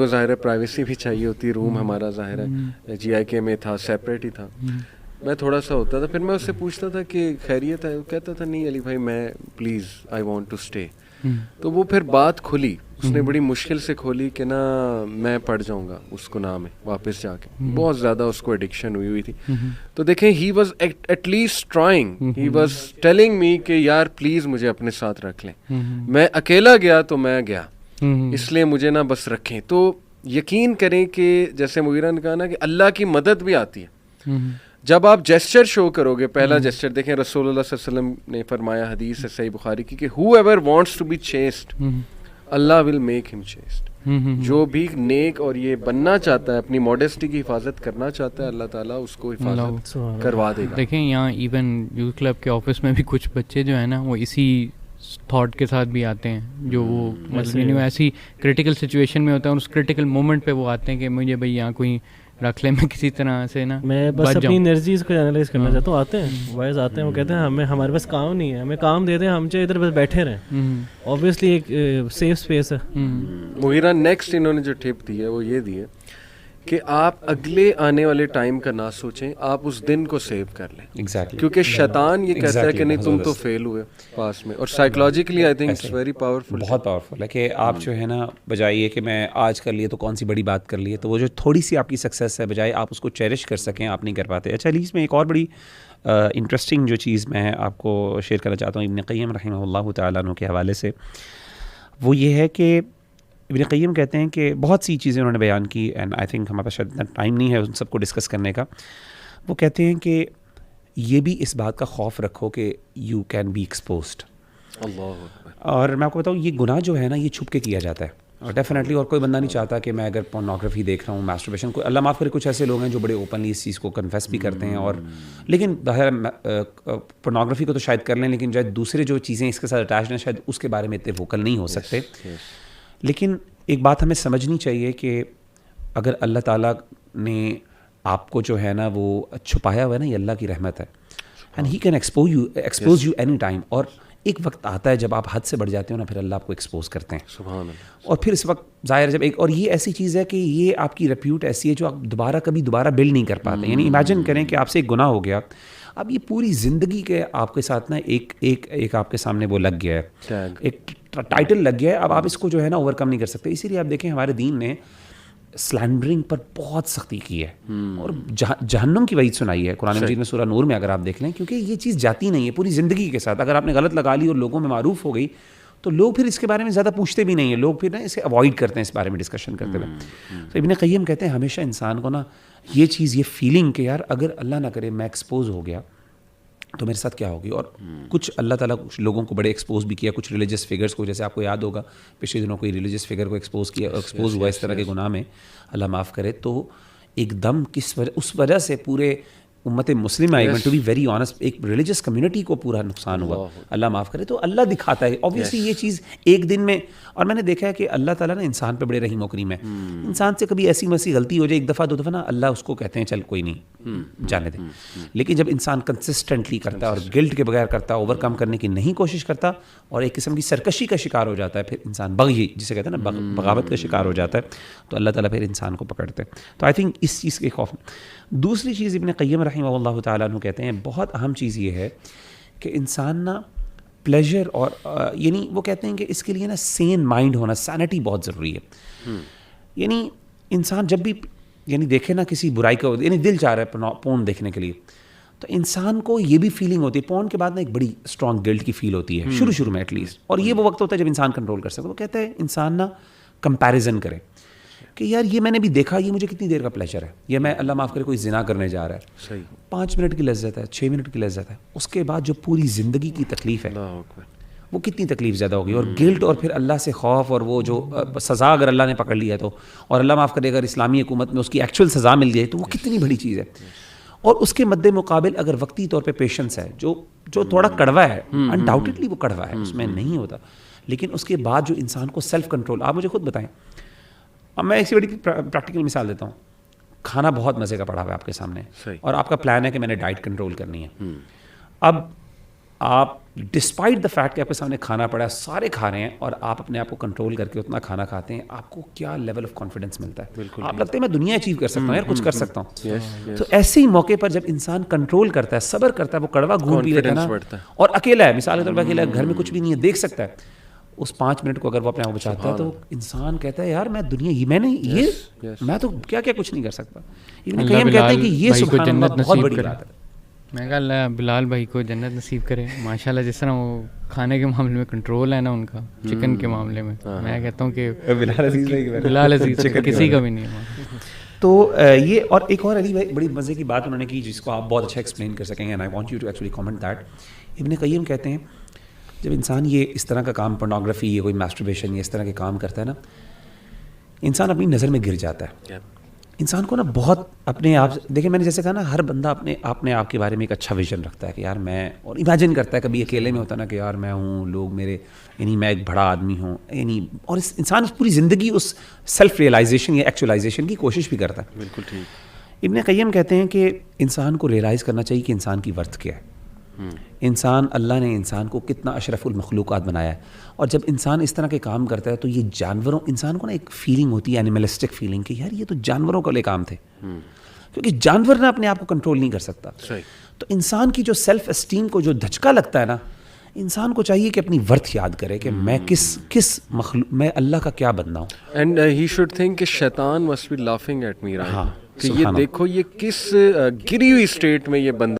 وہ ظاہر ہے پرائیویسی بھی چاہیے ہوتی, روم ہمارا ظاہر ہے جی آئی کے میں تھا, سیپریٹ ہی تھا. میں تھوڑا سا ہوتا تھا, پھر میں اس سے پوچھتا تھا کہ خیریت ہے, وہ کہتا تھا نہیں علی بھائی میں please I want to stay. تو وہ پھر بات کھلی, اس نے بڑی مشکل سے کھولی کہ نا میں پڑ جاؤں گا اس گناہ میں واپس جا کے. بہت زیادہ اس کو ایڈکشن ہوئی تھی. تو دیکھیں he was at least trying, he was telling me کہ یار پلیز مجھے اپنے ساتھ رکھ لیں. میں اکیلا گیا تو میں گیا, اس لیے مجھے نا بس رکھیں. تو یقین کریں کہ جیسے مغیرہ نے کہا نا کہ اللہ کی مدد بھی آتی ہے جب آپ جیسچر شو کرو گے. پہلا جیسچر دیکھیں, رسول اللہ صلی اللہ علیہ وسلم نے فرمایا, حدیث ہے صحیح بخاری کی, کہ whoever wants to be chaste Allah will make him chaste. جو بھی نیک اور یہ بننا چاہتا ہے, اپنی موڈیسٹی کی حفاظت کرنا چاہتا ہے, اللہ تعالیٰ اس کو حفاظت کروا دے گا. دیکھیں یہاں ایون یوتھ کلب کے آفس میں بھی کچھ بچے جو ہیں نا وہ اسی تھاٹ کے ساتھ بھی آتے ہیں, جو وہ مطلب یعنی ایسی کریٹیکل سچویشن میں ہوتا ہے, اور اس کریٹیکل مومنٹ پہ وہ آتے ہیں کہ مجھے بھائی یہاں کوئی رکھ لے, میں کسی طرح سے نا میں بس اپنی انرجیز کو انالائز کرنا چاہتا ہوں. آتے ہیں وائز آتے ہیں, وہ کہتے ہیں ہمیں ہمارے پاس کام نہیں ہے, ہمیں کام دے دیں, ہم چاہے ادھر بس بیٹھے رہیں. اوبویسلی ایک سیف اسپیس ہے. مغیرہ نیکسٹ انہوں نے جو ٹپ دی ہے وہ یہ دی ہے کہ آپ اگلے آنے والے ٹائم کا نہ سوچیں, آپ اس دن کو سیو کر لیں. ایگزیکٹلی, کیونکہ شیطان یہ کہتا ہے کہ نہیں تم تو فیل ہوئے پاس میں, اور psychologically I think it's very powerful, بہت پاورفل ہے کہ آپ جو ہے نا بجائے کہ میں آج کر لیے تو کون سی بڑی بات کر لی ہے, تو وہ جو تھوڑی سی آپ کی سکسیس ہے بجائے آپ اس کو چیرش کر سکیں, آپ نہیں کر پاتے. اچھا علی, اس میں ایک اور بڑی انٹرسٹنگ جو چیز میں آپ کو شیئر کرنا چاہتا ہوں ابن قیم رحمہ اللہ تعالیٰ عنہ کے حوالے سے, وہ یہ ہے کہ ابن قیم کہتے ہیں کہ بہت سی چیزیں انہوں نے بیان کی, اینڈ آئی تھنک ہمارے پاس شاید اتنا ٹائم نہیں ہے ان سب کو ڈسکس کرنے کا. وہ کہتے ہیں کہ یہ بھی اس بات کا خوف رکھو کہ یو کین بی ایکسپوزڈ. اور میں آپ کو بتاؤں, یہ گناہ جو ہے نا یہ چھپ کے کیا جاتا ہے, اور ڈیفینیٹلی, اور کوئی بندہ نہیں چاہتا کہ میں اگر پورنوگرافی دیکھ رہا ہوں, میسٹربیشن, کوئی اللہ معاف کرے کچھ ایسے لوگ ہیں جو بڑے اوپنلی اس چیز کو کنفیس بھی کرتے ہیں, اور لیکن پورنوگرافی کو تو شاید کر لیں, لیکن جو دوسرے جو چیزیں اس کے ساتھ اٹیچ ہیں شاید اس کے بارے میں اتنے ووکل نہیں ہو سکتے. لیکن ایک بات ہمیں سمجھنی چاہیے کہ اگر اللہ تعالیٰ نے آپ کو جو ہے نا وہ چھپایا ہوا ہے نا, یہ اللہ کی رحمت ہے, and he can expose you any time. اور ایک وقت آتا ہے جب آپ حد سے بڑھ جاتے ہو نا, پھر اللہ آپ کو ایکسپوز کرتے ہیں. سبحان اللہ. اور پھر اس وقت ظاہر جب ایک, اور یہ ایسی چیز ہے کہ یہ آپ کی ریپیوٹ ایسی ہے جو آپ کبھی دوبارہ بلڈ نہیں کر پاتے. یعنی امیجن کریں کہ آپ سے ایک گناہ ہو گیا, اب یہ پوری زندگی کے آپ کے ساتھ نا ایک آپ کے سامنے وہ لگ گیا ہے, ایک ٹائٹل لگ گیا ہے, اب آپ اس کو جو ہے نا اوور کم نہیں کر سکتے. اسی لیے آپ دیکھیں ہمارے دین نے سلینڈرنگ پر بہت سختی کی ہے, اور جہنم کی وعید سنائی ہے قرآن مجید میں سورہ نور میں, اگر آپ دیکھ لیں, کیونکہ یہ چیز جاتی نہیں ہے پوری زندگی کے ساتھ. اگر آپ نے غلط لگا لی اور لوگوں میں معروف ہو گئی تو لوگ پھر اس کے بارے میں زیادہ پوچھتے بھی نہیں ہیں, لوگ پھر نا اسے اوائڈ کرتے ہیں اس بارے میں ڈسکشن کرتے ہوئے. تو ابن قیم کہتے ہیں ہمیشہ انسان کو نا یہ چیز, یہ فیلنگ کہ یار اگر اللہ نہ کرے میں ایکسپوز ہو گیا تو میرے ساتھ کیا ہوگی. اور کچھ اللہ تعالیٰ کچھ لوگوں کو بڑے ایکسپوز بھی کیا, کچھ ریلیجس فگرس کو, جیسے آپ کو یاد ہوگا پچھلے دنوں کوئی ریلیجس فگر کو ایکسپوز ہوا اس طرح کے گناہ میں, اللہ معاف کرے, تو ایک دم اس وجہ سے پورے امت مسلمہ, ٹو بی ویری آنیسٹ, ایک ریلیجس کمیونٹی کو پورا نقصان ہوا, اللہ معاف کرے. تو اللہ دکھاتا ہے اوبویسلی یہ چیز ایک دن میں, اور میں نے دیکھا ہے کہ اللہ تعالیٰ نا انسان پہ بڑے رحیم و کریم ہے. انسان سے کبھی ایسی ویسی غلطی ہو جائے ایک دفعہ دو دفعہ نا, اللہ اس کو کہتے ہیں چل کوئی نہیں جانے دیں. لیکن جب انسان کنسسٹنٹلی کرتا ہے اور گلٹ کے بغیر کرتا ہے, اوور کم کرنے کی نہیں کوشش کرتا, اور ایک قسم کی سرکشی کا شکار ہو جاتا ہے, پھر انسان بغی جسے کہتے ہیں نا بغاوت کا شکار ہو جاتا ہے, تو اللہ تعالیٰ پھر انسان کو پکڑتے ہیں. تو آئی تھنک اس چیز کے خوف. دوسری چیز ابن قیم رحمہ اللہ تعالیٰ عنہ کہتے ہیں بہت اہم چیز یہ ہے کہ انسان نا پلیجر, اور یعنی وہ کہتے ہیں کہ اس کے لیے نا سین مائنڈ ہونا, سینٹی بہت ضروری ہے. یعنی انسان جب بھی یعنی دیکھے نا کسی برائی کو, یعنی دل چاہ رہا ہے پورن دیکھنے کے لیے, تو انسان کو یہ بھی فیلنگ ہوتی ہے پورن کے بعد نا ایک بڑی اسٹرانگ گلٹ کی فیل ہوتی ہے شروع میں ایٹ لیسٹ, اور یہ وہ وقت ہوتا ہے جب انسان کنٹرول کر سکتا ہے. وہ کہتا ہے انسان نا کمپیریزن کرے کہ یار یہ میں نے بھی دیکھا, یہ مجھے کتنی دیر کا پلیجر ہے, یا میں اللہ معاف کرے کوئی زنا کرنے جا رہا ہے, 5 منٹ کی لذت ہے, 6 منٹ کی لذت ہے, اس کے بعد جو پوری زندگی کی تکلیف ہے وہ کتنی تکلیف زیادہ ہوگی, اور گلٹ, اور پھر اللہ سے خوف, اور وہ جو سزا اگر اللہ نے پکڑ لیا تو, اور اللہ معاف کرے اگر اسلامی حکومت میں اس کی ایکچوئل سزا مل جائے تو وہ کتنی بڑی چیز ہے. اور اس کے مد مقابل اگر وقتی طور پہ پیشنس ہے جو تھوڑا کڑوا ہے, انڈاؤٹڈلی وہ کڑوا ہے, اس میں نہیں ہوتا, لیکن اس کے بعد جو انسان کو سیلف کنٹرول. آپ مجھے خود بتائیں, اب میں ایسی بڑی پریکٹیکل مثال دیتا ہوں, کھانا بہت مزے کا پڑا ہوا ہے آپ کے سامنے, اور آپ کا پلان ہے کہ میں نے ڈائٹ کنٹرول کرنی ہے. اب آپ ڈسپائٹ دا فیکٹ کہ آپ کے سامنے کھانا پڑا ہے, سارے کھا رہے ہیں, اور آپ اپنے آپ کو کنٹرول کر کے اتنا کھانا کھاتے ہیں, آپ کو کیا لیول آف کانفیڈنس ملتا ہے. آپ لگتا ہے میں دنیا اچیو کر سکتا ہوں یار, کچھ کر سکتا ہوں. تو ایسے ہی موقع پر جب انسان کنٹرول کرتا ہے, صبر کرتا ہے, وہ کڑوا گھونٹ پی لیتا ہے نا, اور اکیلا ہے, مثال کے طور پر اکیلا ہے, گھر میں کچھ بھی نہیں ہے, دیکھ سکتا ہے, اس 5 منٹ کو اگر وہ اپنے آپ کو بچاتا ہے تو انسان کہتا ہے یار میں دنیا میں نے یہ میں تو کیا کیا کچھ نہیں کر سکتا. ابن قیم کہتے ہیں کہ یہ سبحان اللہ بہت بڑی بات ہے. میں کہا اللہ بلال بھائی کو جنت نصیب کرے ماشاءاللہ, جس طرح وہ کھانے کے معاملے میں کنٹرول ہے نا ان کا, چکن کے معاملے میں میں کہتا ہوں کہ بلال عزیز کسی کا بھی نہیں ہے. تو یہ اور ایک اور علی بھائی بڑی مزے کی بات انہوں نے کی جس کو آپ بہت اچھا ایکسپلین کر سکیں گے, and I want you to actually comment that. Ibn Qayyim کہتے ہیں جب انسان یہ اس طرح کا کام, پورنوگرافی یا کوئی میسٹربیشن یا اس طرح کے کام کرتا ہے نا, انسان اپنی نظر میں گر جاتا ہے. انسان کو نا بہت اپنے آپ, دیکھیں میں نے جیسے کہا نا, ہر بندہ اپنے آپ کے بارے میں ایک اچھا ویژن رکھتا ہے کہ یار میں, اور امیجن کرتا ہے کبھی اکیلے میں ہوتا ہے نا کہ یار میں ہوں, لوگ میرے, یعنی میں ایک بڑا آدمی ہوں, یعنی, اور انسان پوری زندگی اس سیلف ریئلائزیشن یا ایکچولائزیشن کی کوشش بھی کرتا ہے. بالکل ٹھیک. ابن قیم کہتے ہیں کہ انسان کو ریئلائز کرنا چاہیے کہ انسان کی ورتھ کیا ہے. انسان, اللہ نے انسان کو کتنا اشرف المخلوقات بنایا ہے, اور جب انسان اس طرح کے کام کرتا ہے تو یہ جانوروں, انسان کو نا ایک فیلنگ ہوتی ہے, اینیملسٹک فیلنگ, کہ یار یہ تو جانوروں کے لیے کام تھے, کیونکہ جانور نے اپنے آپ کو کنٹرول نہیں کر سکتا. تو انسان کی جو سیلف اسٹیم کو جو دھچکا لگتا ہے نا, انسان کو چاہیے کہ اپنی ورتھ یاد کرے کہ میں کس مخلوق, میں اللہ کا کیا بندہ ہوں. اینڈ ہی شوڈ تھنک کہ شیطان must be laughing at me, کہ یہ دیکھو یہ کس گری ہوئی اسٹیٹ میں یہ بندہ